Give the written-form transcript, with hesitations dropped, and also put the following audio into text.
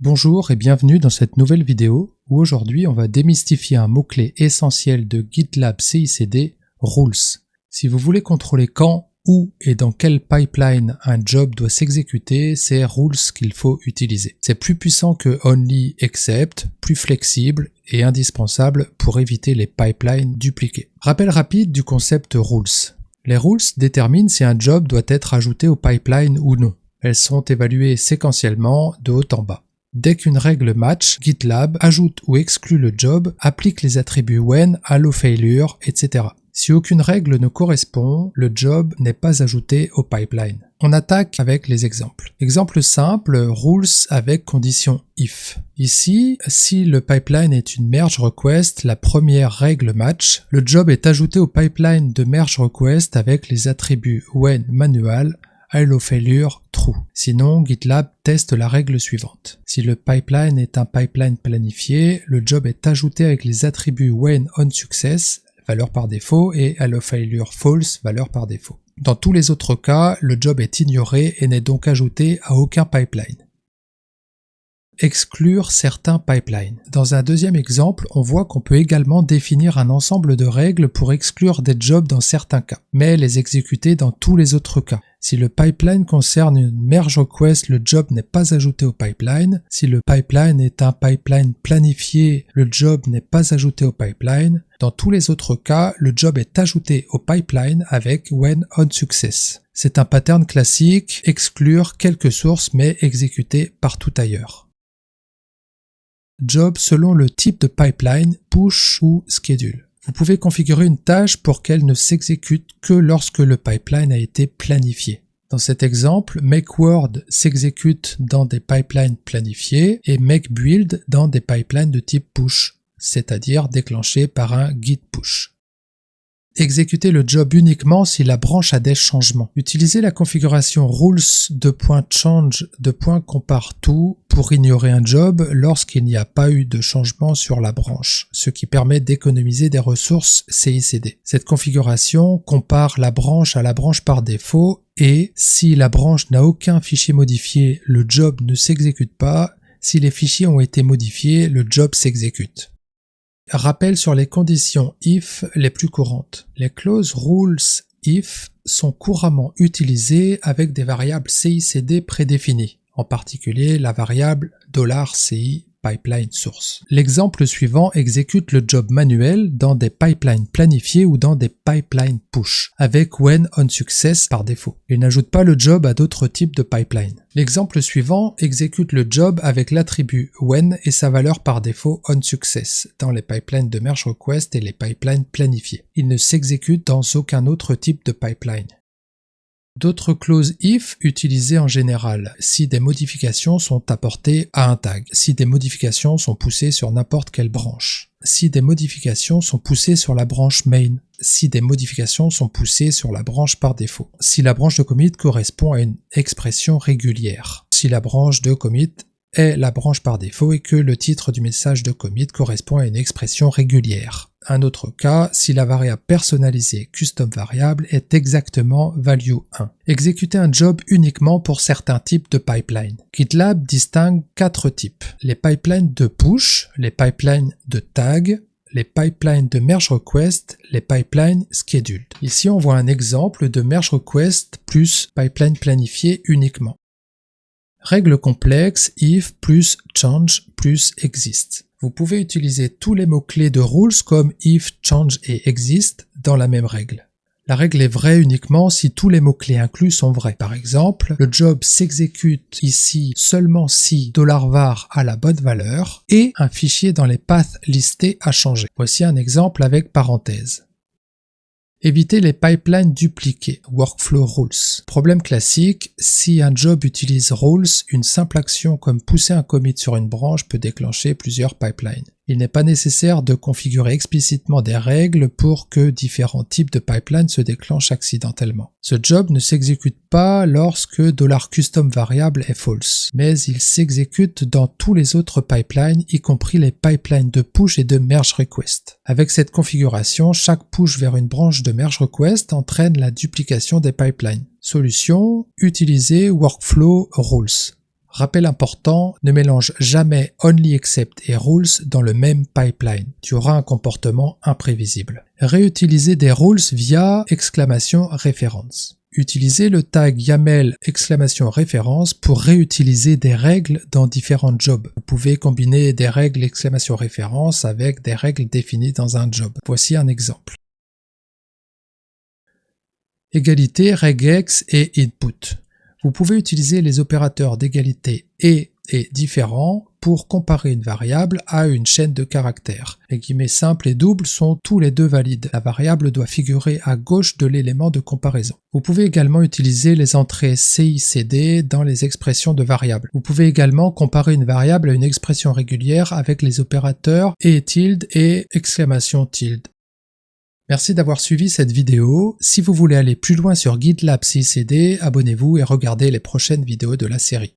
Bonjour et bienvenue dans cette nouvelle vidéo où aujourd'hui on va démystifier un mot-clé essentiel de GitLab CI/CD, Rules. Si vous voulez contrôler quand, où et dans quel pipeline un job doit s'exécuter, c'est Rules qu'il faut utiliser. C'est plus puissant que Only, Except, plus flexible et indispensable pour éviter les pipelines dupliqués. Rappel rapide du concept Rules. Les Rules déterminent si un job doit être ajouté au pipeline ou non. Elles sont évaluées séquentiellement de haut en bas. Dès qu'une règle match, GitLab ajoute ou exclut le job, applique les attributs when, allow failure, etc. Si aucune règle ne correspond, le job n'est pas ajouté au pipeline. On attaque avec les exemples. Exemple simple, rules avec condition if. Ici, si le pipeline est une merge request, la première règle match, le job est ajouté au pipeline de merge request avec les attributs when manual, allow failure, true. Sinon, GitLab teste la règle suivante. Si le pipeline est un pipeline planifié, le job est ajouté avec les attributs when on success, valeur par défaut, et allow failure false, valeur par défaut. Dans tous les autres cas, le job est ignoré et n'est donc ajouté à aucun pipeline. Exclure certains pipelines. Dans un deuxième exemple, on voit qu'on peut également définir un ensemble de règles pour exclure des jobs dans certains cas, mais les exécuter dans tous les autres cas. Si le pipeline concerne une merge request, le job n'est pas ajouté au pipeline. Si le pipeline est un pipeline planifié, le job n'est pas ajouté au pipeline. Dans tous les autres cas, le job est ajouté au pipeline avec when on success. C'est un pattern classique, exclure quelques sources mais exécuter partout ailleurs. Job selon le type de pipeline, push ou schedule. Vous pouvez configurer une tâche pour qu'elle ne s'exécute que lorsque le pipeline a été planifié. Dans cet exemple, make_word s'exécute dans des pipelines planifiés et make_build dans des pipelines de type push, c'est-à-dire déclenchés par un git push. Exécuter le job uniquement si la branche a des changements. Utilisez la configuration rules.change.compareTo pour ignorer un job lorsqu'il n'y a pas eu de changement sur la branche, ce qui permet d'économiser des ressources CI/CD. Cette configuration compare la branche à la branche par défaut et si la branche n'a aucun fichier modifié, le job ne s'exécute pas. Si les fichiers ont été modifiés, le job s'exécute. Rappel sur les conditions if les plus courantes. Les clauses rules if sont couramment utilisées avec des variables CI/CD prédéfinies, en particulier la variable $CI pipeline source. L'exemple suivant exécute le job manuel dans des pipelines planifiés ou dans des pipelines push, avec when on success par défaut. Il n'ajoute pas le job à d'autres types de pipelines. L'exemple suivant exécute le job avec l'attribut when et sa valeur par défaut on success dans les pipelines de merge request et les pipelines planifiés. Il ne s'exécute dans aucun autre type de pipeline. D'autres clauses if utilisées en général, si des modifications sont apportées à un tag, si des modifications sont poussées sur n'importe quelle branche, si des modifications sont poussées sur la branche main, si des modifications sont poussées sur la branche par défaut, si la branche de commit correspond à une expression régulière, si la branche de commit est la branche par défaut et que le titre du message de commit correspond à une expression régulière. Un autre cas, si la variable personnalisée custom variable est exactement value1. Exécuter un job uniquement pour certains types de pipelines. GitLab distingue 4 types. Les pipelines de push, les pipelines de tag, les pipelines de merge request, les pipelines scheduled. Ici on voit un exemple de merge request plus pipeline planifié uniquement. Règle complexe if plus change plus exist. Vous pouvez utiliser tous les mots-clés de rules comme if, change et exist dans la même règle. La règle est vraie uniquement si tous les mots-clés inclus sont vrais. Par exemple, le job s'exécute ici seulement si $var a la bonne valeur et un fichier dans les paths listés a changé. Voici un exemple avec parenthèse. Éviter les pipelines dupliqués, workflow rules. Problème classique, si un job utilise rules, une simple action comme pousser un commit sur une branche peut déclencher plusieurs pipelines. Il n'est pas nécessaire de configurer explicitement des règles pour que différents types de pipelines se déclenchent accidentellement. Ce job ne s'exécute pas lorsque $custom variable est false, mais il s'exécute dans tous les autres pipelines, y compris les pipelines de push et de merge request. Avec cette configuration, chaque push vers une branche de merge request entraîne la duplication des pipelines. Solution, utiliser workflow rules. Rappel important, ne mélange jamais only except et rules dans le même pipeline. Tu auras un comportement imprévisible. Réutiliser des rules via exclamation référence. Utilisez le tag YAML exclamation référence pour réutiliser des règles dans différents jobs. Vous pouvez combiner des règles exclamation référence avec des règles définies dans un job. Voici un exemple. Égalité, regex et input. Vous pouvez utiliser les opérateurs d'égalité et différents pour comparer une variable à une chaîne de caractères. Les guillemets simples et doubles sont tous les deux valides. La variable doit figurer à gauche de l'élément de comparaison. Vous pouvez également utiliser les entrées CICD dans les expressions de variables. Vous pouvez également comparer une variable à une expression régulière avec les opérateurs et tilde et exclamation tilde. Merci d'avoir suivi cette vidéo. Si vous voulez aller plus loin sur GitLab CICD, abonnez-vous et regardez les prochaines vidéos de la série.